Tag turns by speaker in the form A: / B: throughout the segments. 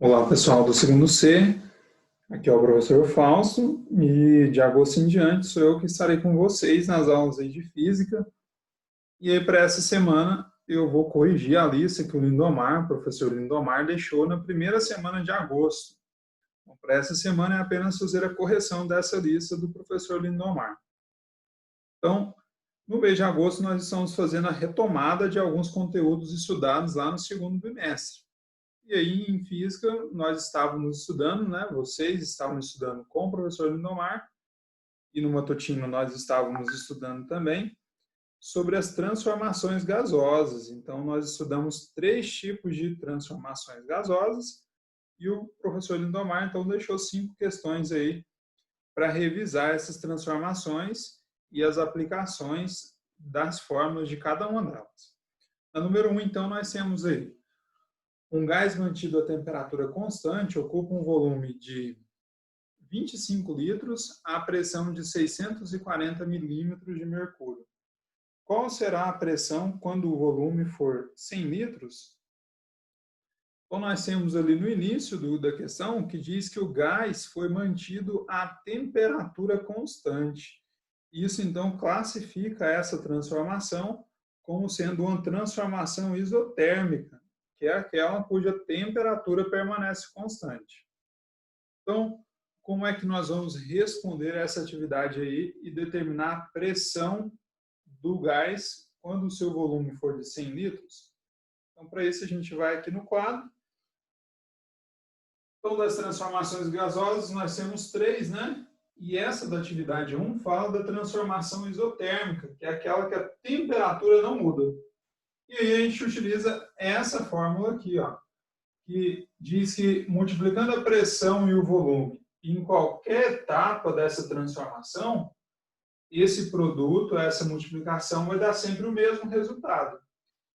A: Olá, pessoal do segundo C, aqui é o professor Fausto e de agosto em diante sou eu que estarei com vocês nas aulas aí de física. E aí para essa semana eu vou corrigir a lista que o professor Lindomar, deixou na primeira semana de agosto. Então, para essa semana é apenas fazer a correção dessa lista do professor Lindomar. Então, no mês de agosto nós estamos fazendo a retomada de alguns conteúdos estudados lá no segundo bimestre. E aí, em física, nós estávamos estudando, né? Vocês estavam estudando com o professor Lindomar, e no matutino nós estávamos estudando também sobre as transformações gasosas. Então, nós estudamos 3 tipos de transformações gasosas, e o professor Lindomar, então, deixou 5 questões aí para revisar essas transformações e as aplicações das fórmulas de cada uma delas. Na número 1, então, nós temos aí um gás mantido a temperatura constante ocupa um volume de 25 litros a pressão de 640 milímetros de mercúrio. Qual será a pressão quando o volume for 100 litros? Então, nós temos ali no início da questão que diz que o gás foi mantido a temperatura constante. Isso, então, classifica essa transformação como sendo uma transformação isotérmica, que é aquela cuja temperatura permanece constante. Então, como é que nós vamos responder a essa atividade aí e determinar a pressão do gás quando o seu volume for de 100 litros? Então, para isso, a gente vai aqui no quadro. Então, das transformações gasosas, nós temos 3, né? E essa da atividade 1 fala da transformação isotérmica, que é aquela que a temperatura não muda. E aí a gente utiliza essa fórmula aqui, ó, que diz que multiplicando a pressão e o volume em qualquer etapa dessa transformação, esse produto, essa multiplicação, vai dar sempre o mesmo resultado.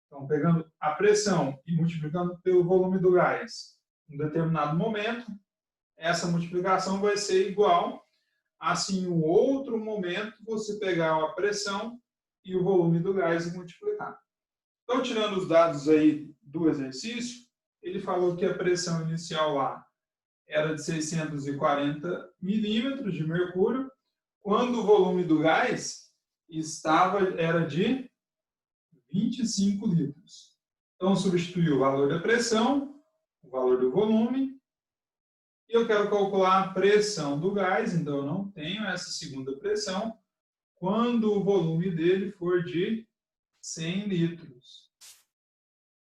A: Então, pegando a pressão e multiplicando pelo volume do gás em um determinado momento, essa multiplicação vai ser igual a, se em um outro momento, você pegar a pressão e o volume do gás e multiplicar. Então, tirando os dados aí do exercício, ele falou que a pressão inicial lá era de 640 milímetros de mercúrio, quando o volume do gás era de 25 litros. Então, substituiu o valor da pressão, o valor do volume, e eu quero calcular a pressão do gás, então eu não tenho essa segunda pressão, quando o volume dele for de 100 litros.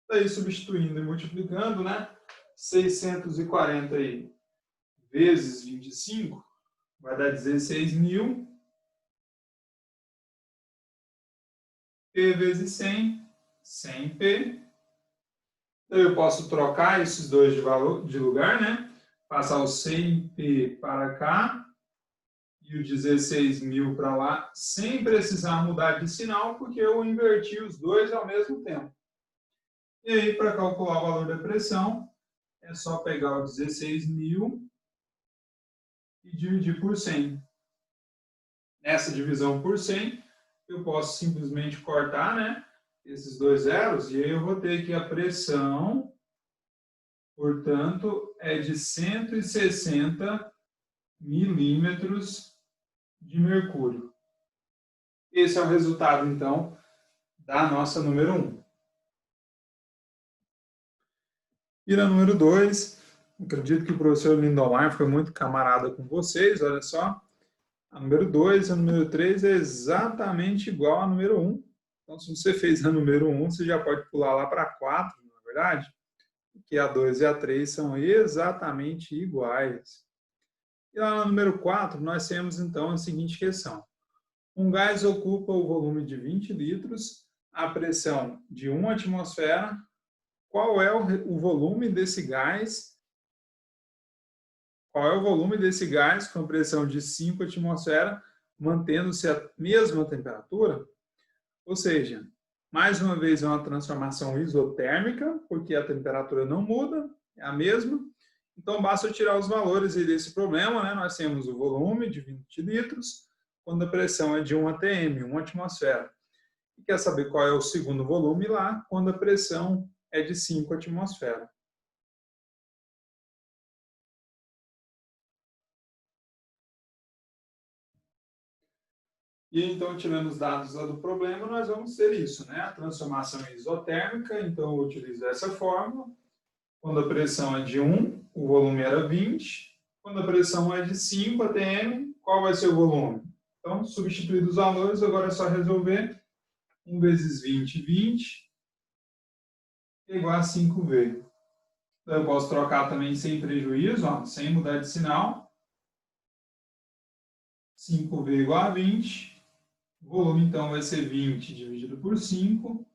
A: Daí, substituindo e multiplicando, né? 640 aí, vezes 25, vai dar 16.000. P vezes 100, 100P. Daí eu posso trocar esses dois de lugar, né? Passar o 100P para cá e o 16.000 para lá, sem precisar mudar de sinal, porque eu inverti os dois ao mesmo tempo. E aí, para calcular o valor da pressão, é só pegar o 16.000 e dividir por 100. Nessa divisão por 100, eu posso simplesmente cortar, né, esses dois zeros, e aí eu vou ter que a pressão, portanto, é de 160 milímetros de mercúrio. Esse é o resultado, então, da nossa número 1. E na número 2, acredito que o professor Lindomar foi muito camarada com vocês, olha só. A número 2 e a número 3 é exatamente igual à número 1. Então, se você fez a número 1, você já pode pular lá para 4, não é verdade? Porque a 2 e a 3 são exatamente iguais. E lá no número 4, nós temos, então, a seguinte questão. Um gás ocupa o volume de 20 litros, a pressão de 1 atmosfera. Qual é o volume desse gás? Qual é o volume desse gás com pressão de 5 atmosferas, mantendo-se a mesma temperatura? Ou seja, mais uma vez é uma transformação isotérmica, porque a temperatura não muda, é a mesma. Então, basta tirar os valores desse problema, né? Nós temos o volume de 20 litros, quando a pressão é de 1 atm, 1 atmosfera. E quer saber qual é o segundo volume lá, quando a pressão é de 5 atmosferas. E então, tirando os dados lá do problema, nós vamos ter isso, né? A transformação isotérmica, então eu utilizo essa fórmula. Quando a pressão é de 1, o volume era 20. Quando a pressão é de 5 atm, qual vai ser o volume? Então, substituindo os valores, agora é só resolver. 1 vezes 20, 20, é igual a 5V. Então, eu posso trocar também sem prejuízo, ó, sem mudar de sinal. 5V igual a 20. O volume, então, vai ser 20 dividido por 5.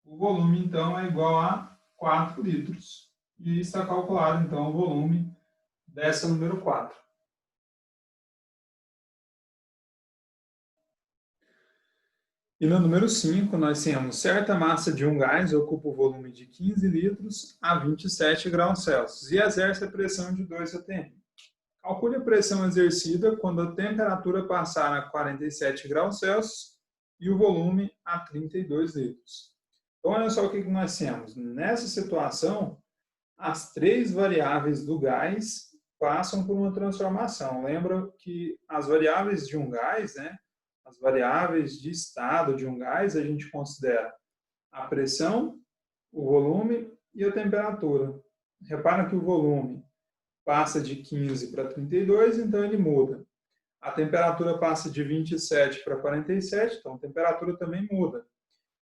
A: O volume, então, é igual a 4 litros. E está calculado, então, o volume dessa número 4. E no número 5, nós temos certa massa de um gás ocupa o volume de 15 litros a 27 graus Celsius e exerce a pressão de 2 atm. Calcule a pressão exercida quando a temperatura passar a 47 graus Celsius e o volume a 32 litros. Então, olha só o que nós temos. Nessa situação, as três variáveis do gás passam por uma transformação. Lembra que as variáveis de um gás, né? As variáveis de estado de um gás, a gente considera a pressão, o volume e a temperatura. Repara que o volume passa de 15 para 32, então ele muda. A temperatura passa de 27 para 47, então a temperatura também muda.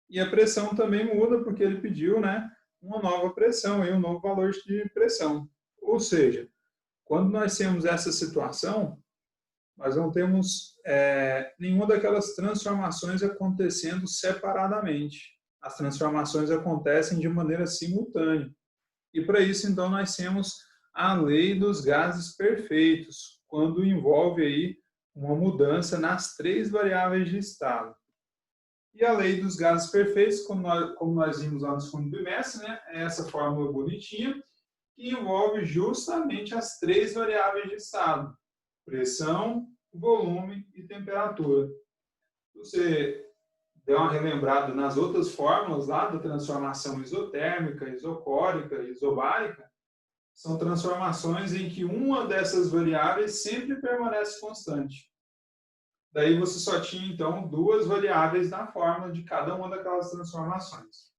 A: E a pressão também muda, porque ele pediu, né, uma nova pressão, um novo valor de pressão. Ou seja, quando nós temos essa situação, nós não temos nenhuma daquelas transformações acontecendo separadamente. As transformações acontecem de maneira simultânea. E para isso, então, nós temos a lei dos gases perfeitos, quando envolve aí uma mudança nas três variáveis de estado. E a lei dos gases perfeitos, como nós vimos lá no segundo bimestre, né, é essa fórmula bonitinha, que envolve justamente as três variáveis de estado: pressão, volume e temperatura. Você deu uma relembrada nas outras fórmulas lá da transformação isotérmica, isocórica e isobárica, são transformações em que uma dessas variáveis sempre permanece constante. Daí você só tinha, então, duas variáveis na fórmula de cada uma daquelas transformações.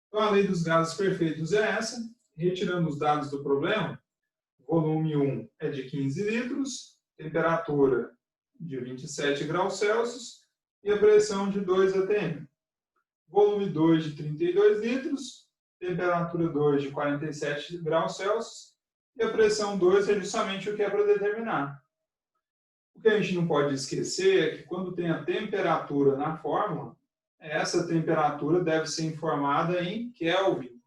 A: Então, a lei dos gases perfeitos é essa. Retirando os dados do problema, volume 1 é de 15 litros, temperatura de 27 graus Celsius e a pressão de 2 atm. Volume 2 de 32 litros, temperatura 2 de 47 graus Celsius e a pressão 2 é justamente o que é para determinar. O que a gente não pode esquecer é que quando tem a temperatura na fórmula, essa temperatura deve ser informada em Kelvin.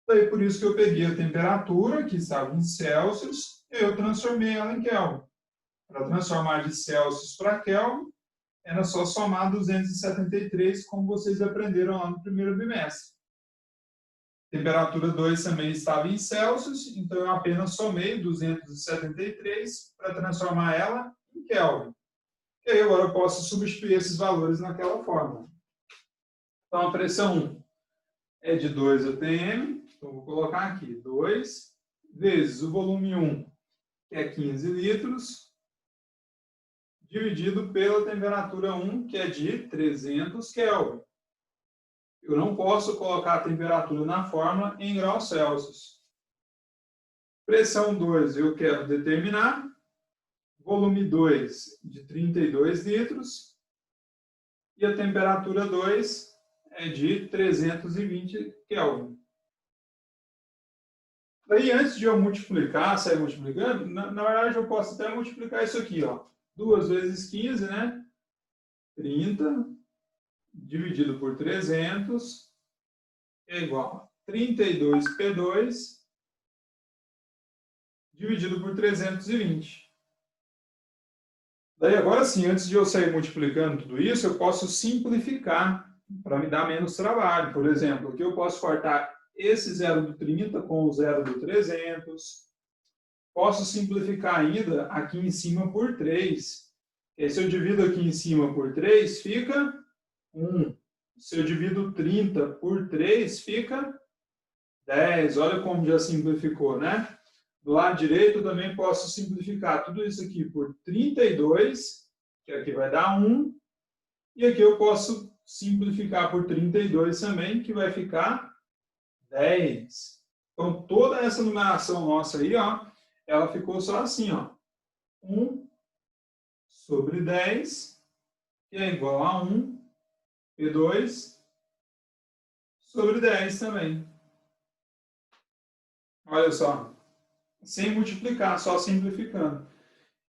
A: Daí por isso que eu peguei a temperatura, que estava em Celsius, e eu transformei ela em Kelvin. Para transformar de Celsius para Kelvin, era só somar 273, como vocês aprenderam lá no primeiro bimestre. Temperatura 2 também estava em Celsius, então eu apenas somei 273 para transformar ela em Kelvin. E aí agora eu posso substituir esses valores naquela fórmula. Então a pressão 1 é de 2 atm, então vou colocar aqui 2 vezes o volume 1, que é 15 litros, dividido pela temperatura 1, que é de 300 Kelvin. Eu não posso colocar a temperatura na fórmula em graus Celsius. Pressão 2 eu quero determinar. Volume 2 de 32 litros. E a temperatura 2 é de 320 Kelvin. Daí, antes de eu multiplicar, sair multiplicando, na verdade eu posso até multiplicar isso aqui, ó. 2 vezes 15, né? 30, dividido por 300, é igual a 32P2, dividido por 320. Daí, agora sim, antes de eu sair multiplicando tudo isso, eu posso simplificar para me dar menos trabalho. Por exemplo, aqui eu posso cortar esse 0 do 30 com o 0 do 300. Posso simplificar ainda aqui em cima por 3. E aí, se eu divido aqui em cima por 3, fica 1. Se eu divido 30 por 3, fica 10. Olha como já simplificou, né? Do lado direito eu também posso simplificar tudo isso aqui por 32 que aqui vai dar 1. E aqui eu posso simplificar por 32 também, que vai ficar 10. Então, toda essa numeração nossa aí, ó, ela ficou só assim, ó. 1 sobre 10, que é igual a 1, P2 sobre 10 também. Olha só, sem multiplicar, só simplificando.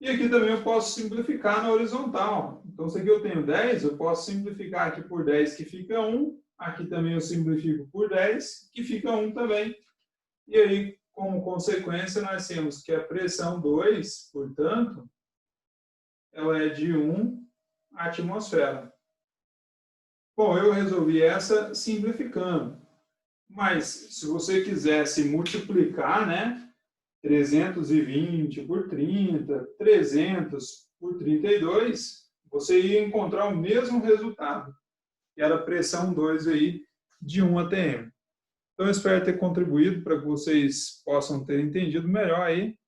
A: E aqui também eu posso simplificar na horizontal. Então, se aqui eu tenho 10, eu posso simplificar aqui por 10, que fica 1. Aqui também eu simplifico por 10, que fica 1 também. E aí, como consequência, nós temos que a pressão 2, portanto, ela é de 1 atmosfera. Bom, eu resolvi essa simplificando. Mas, se você quisesse multiplicar, né? 320 por 30, 300 por 32, você ia encontrar o mesmo resultado, que era a pressão 2 aí de 1 atm. Então, eu espero ter contribuído para que vocês possam ter entendido melhor aí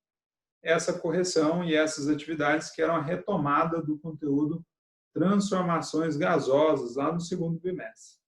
A: essa correção e essas atividades que eram a retomada do conteúdo transformações gasosas lá no segundo bimestre.